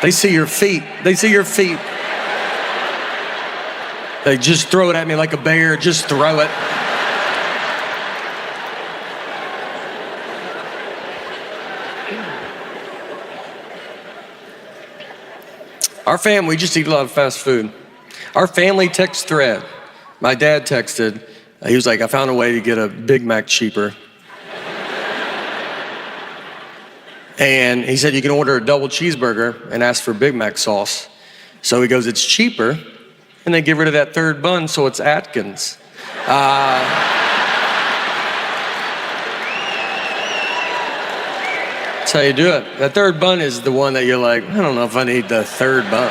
They see your feet. They see your feet. They just throw it at me like a bear. Just throw it. Our family, we just eat a lot of fast food. Our family text thread, my dad texted, he was like, I found a way to get a Big Mac cheaper. And he said, you can order a double cheeseburger and ask for Big Mac sauce. So he goes, it's cheaper, and they get rid of that third bun, so it's Atkins. That's how you do it. That third bun is the one that you're like, I don't know if I need the third bun.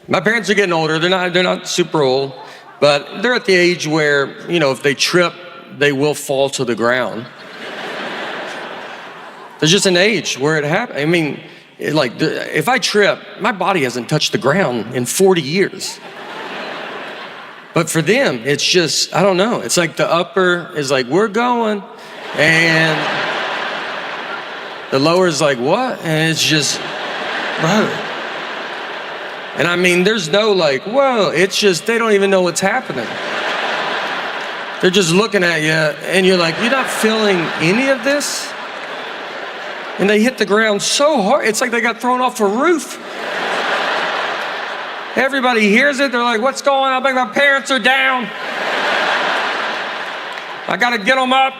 My parents are getting older. They're not super old, but they're at the age where, you know, if they trip, they will fall to the ground. There's just an age where it happens. I mean, if I trip, my body hasn't touched the ground in 40 years. But for them, it's just, I don't know. It's like the upper is like, we're going. And the lower is like, what? And it's just, brother. And I mean, there's no like, whoa. It's just, they don't even know what's happening. They're just looking at you and you're like, you're not feeling any of this? And they hit the ground so hard. It's like they got thrown off a roof. Everybody hears it. They're like, what's going on? My parents are down. I got to get them up.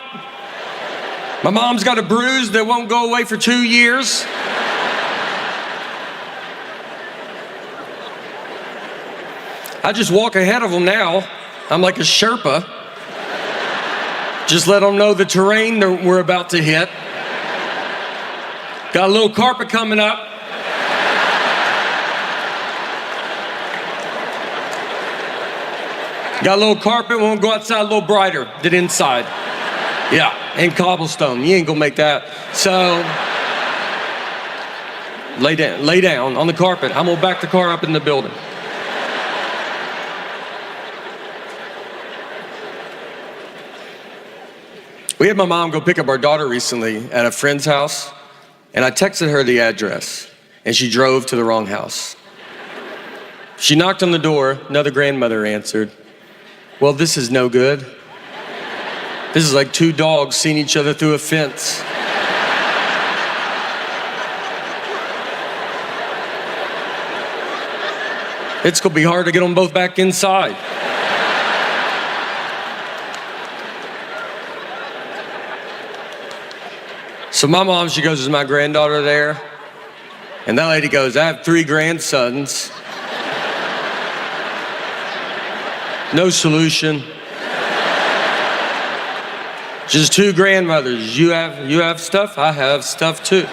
My mom's got a bruise that won't go away for 2 years. I just walk ahead of them now. I'm like a Sherpa. Just let them know the terrain that we're about to hit. Got a little carpet coming up. Got a little carpet, won't go outside a little brighter than inside. Yeah, and cobblestone, you ain't gonna make that. So, lay down on the carpet. I'm gonna back the car up in the building. We had my mom go pick up our daughter recently at a friend's house, and I texted her the address, and she drove to the wrong house. She knocked on the door, another grandmother answered. Well, this is no good. This is like two dogs seeing each other through a fence. It's gonna be hard to get them both back inside. So my mom, she goes, is my granddaughter there? And that lady goes, I have 3 grandsons. No solution. Just 2 grandmothers. You have stuff, I have stuff too.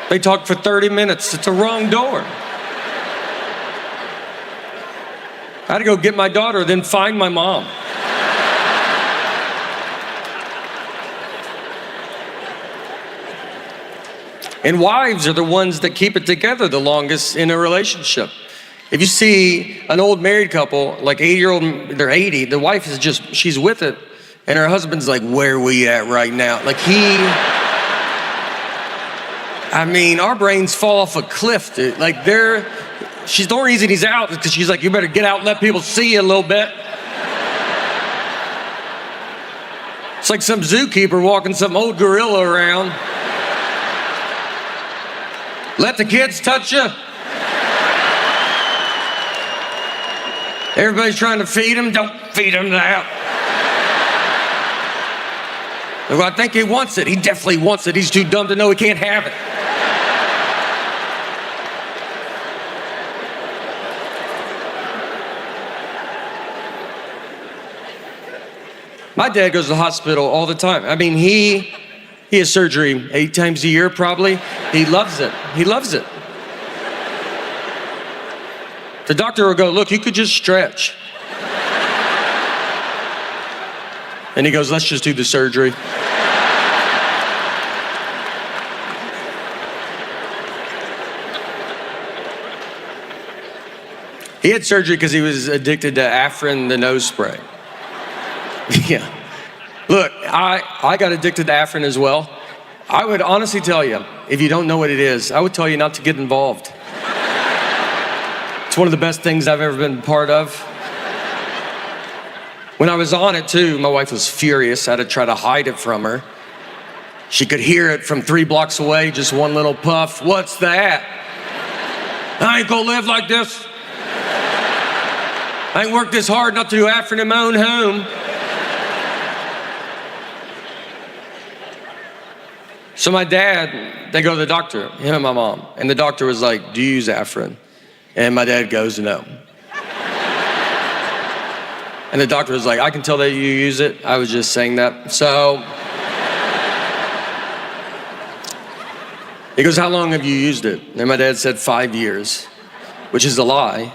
They talked for 30 minutes. It's the wrong door. I had to go get my daughter, then find my mom. And wives are the ones that keep it together the longest in a relationship. If you see an old married couple, like 80-year-old, they're 80, the wife is just, she's with it, and her husband's like, where are we at right now? Like I mean, our brains fall off a cliff, dude. Like she's the only reason he's out is because she's like, you better get out and let people see you a little bit. It's like some zookeeper walking some old gorilla around. Let the kids touch you. Everybody's trying to feed him. Don't feed him that. Well, I think he wants it. He definitely wants it. He's too dumb to know he can't have it. My dad goes to the hospital all the time. I mean, he has surgery 8 times a year, probably. He loves it. He loves it. The doctor will go, look, you could just stretch. And he goes, let's just do the surgery. He had surgery because he was addicted to Afrin, the nose spray. Yeah. Look, I got addicted to Afrin as well. I would honestly tell you, if you don't know what it is, I would tell you not to get involved. It's one of the best things I've ever been a part of. When I was on it too, my wife was furious. I had to try to hide it from her. She could hear it from 3 blocks away, just one little puff. What's that? I ain't gonna live like this. I ain't worked this hard not to do Afrin in my own home. So my dad, they go to the doctor, him and my mom, and the doctor was like, do you use Afrin? And my dad goes, no. And the doctor was like, I can tell that you use it. I was just saying that. So he goes, how long have you used it? And my dad said 5 years, which is a lie.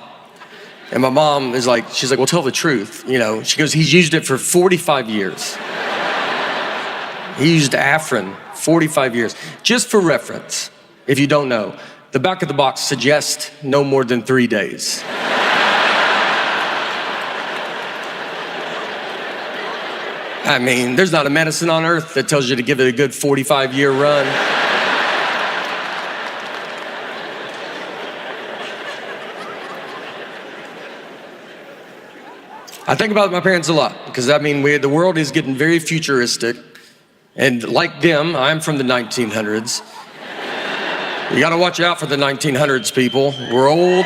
And my mom is like, she's like, well, tell the truth. You know, she goes, he's used it for 45 years. He used Afrin 45 years. Just for reference, if you don't know, the back of the box suggests no more than 3 days. I mean, there's not a medicine on earth that tells you to give it a good 45-year run. I think about my parents a lot because, I mean, the world is getting very futuristic. And like them, I'm from the 1900s. You gotta watch out for the 1900s, people. We're old.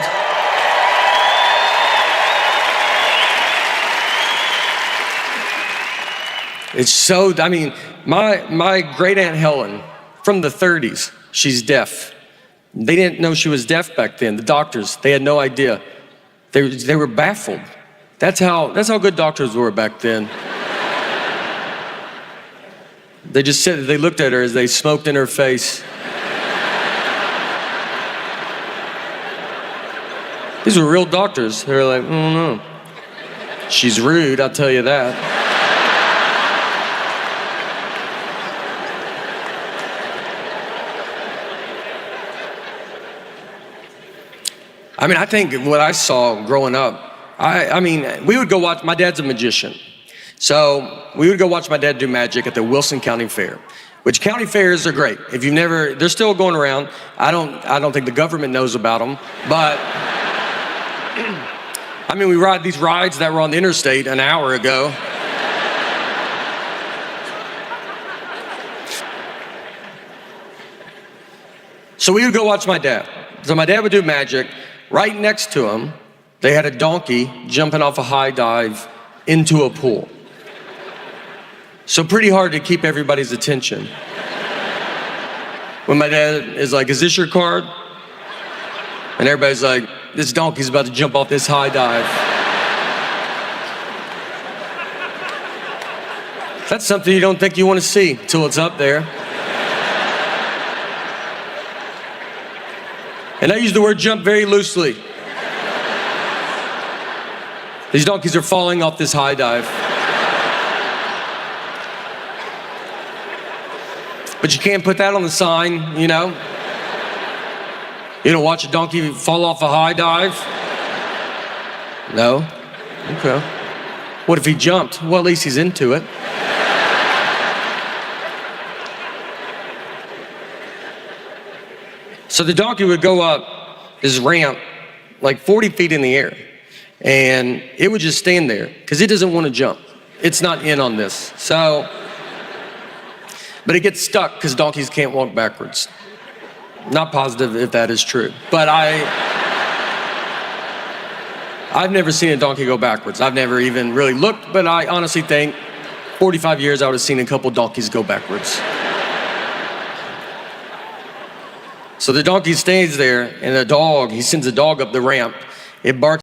It's so, I mean, my great Aunt Helen from the 30s, she's deaf. They didn't know she was deaf back then. The doctors, they had no idea. They were baffled. That's how good doctors were back then. They just said, they looked at her as they smoked in her face. These were real doctors. They were like, oh no. She's rude, I'll tell you that. I mean, I think what I saw growing up, I mean, we would go watch, my dad's a magician. So we would go watch my dad do magic at the Wilson County Fair, which county fairs are great. If you've never, they're still going around. I don't think the government knows about them, but I mean, we ride these rides that were on the interstate an hour ago. So we would go watch my dad. So my dad would do magic. Right next to him, they had a donkey jumping off a high dive into a pool. So pretty hard to keep everybody's attention. When my dad is like, is this your card? And everybody's like, this donkey's about to jump off this high dive. That's something you don't think you want to see till it's up there. And I use the word jump very loosely. These donkeys are falling off this high dive. But you can't put that on the sign, you know? You don't watch a donkey fall off a high dive? No? Okay. What if he jumped? Well, at least he's into it. So the donkey would go up this ramp like 40 feet in the air, and it would just stand there because it doesn't want to jump. It's not in on this. So, but it gets stuck because donkeys can't walk backwards. Not positive if that is true, but I've never seen a donkey go backwards. I've never even really looked, but I honestly think 45 years I would have seen a couple donkeys go backwards. So the donkey stays there, and he sends a dog up the ramp. It barks